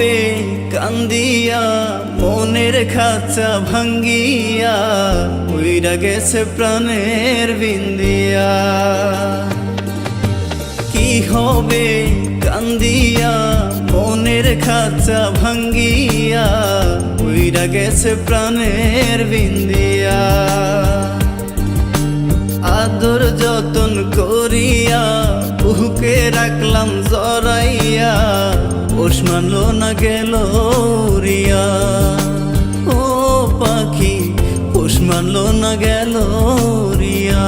হবে কান্দিয়া মনের খাঁচা ভাঙ্গিয়া উইরা গেছে প্রাণের বিন্দিয়া। কি হবে কান্দিয়া মনের খাঁচা ভাঙ্গিয়া উইরা গেছে প্রাণের বিন্দিয়া। আদর যতন করিয়া বুকে রাখলাম জড়াইয়া পোষ মানলো না গেল রিয়া। ও পাখি পোষ মানলো না গেল রিয়া।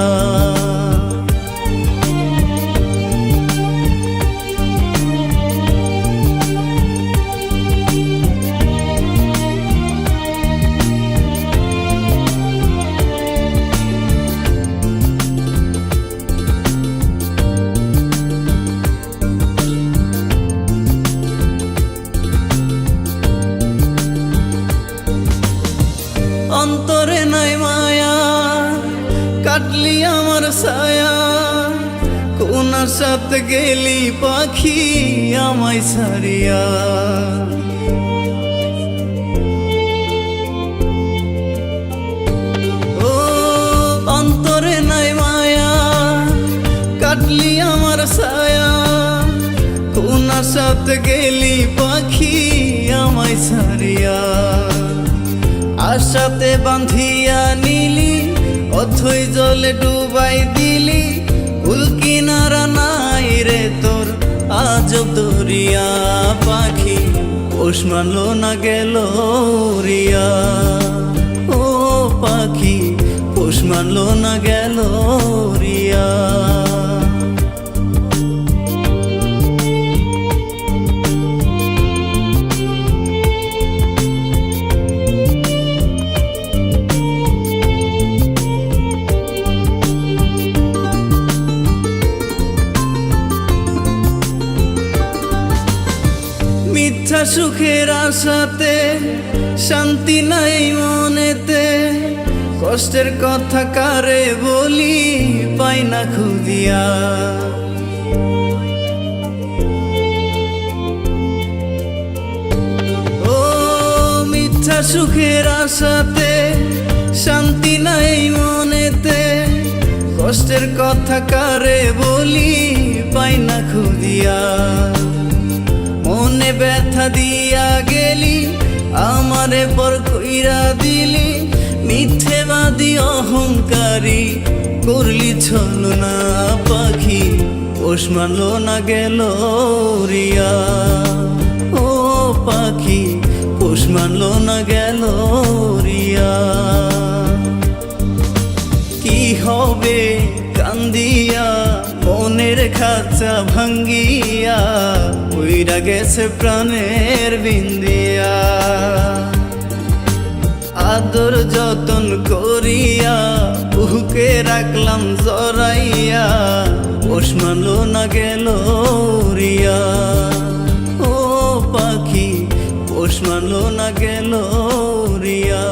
অন্তরে নাই মায়া কাটলি আমার ছায়া, কোন সাথে গেলি পাখি আমায় ছাড়িয়া। ও অন্তরে নাই মায়া কাটলি আমার ছায়া, কোন সাথে গেলি পাখি আমায় ছাড়িয়া। আশাতে বাঁধিয়া নিলি অথই জলে ডুবাই দিলি, কুল কিনারা নাই রে তোর আজব দরিয়া। পাখি পোষ মানলো না গেল রিয়া। ও পাখি পোষ মানলো না গেল রিয়া। মিথ্যা সুখের আশাতে শান্তি নাই মনেতে, কষ্টের কথা কারে বলি পাই না খুঁজিয়া। ও মিথ্যা সুখের আশাতে শান্তি নাই মনেতে, কষ্টের কথা কারে বলি পাই না খুঁজিয়া। মনে ব্যথা দিয়া গেলি আমারে পর কইরা দিলি, মিথ্যেবাদী অহংকারী করলি ছলনা। পাখি পোষ মানলো না গেল রিয়া। ও পাখি পোষ মানলো না গেল রিয়া। কি হবে কান্দিয়া মনের খাঁচা ভাঙ্গিয়া উইরা গেছে প্রাণের বিন্দিয়া। আদর যতন করিয়া বুকে রাখলাম জড়াইয়া পোষ মানলো না গেল রিয়া। ও পাখি পোষ মানলো না গেল রিয়া।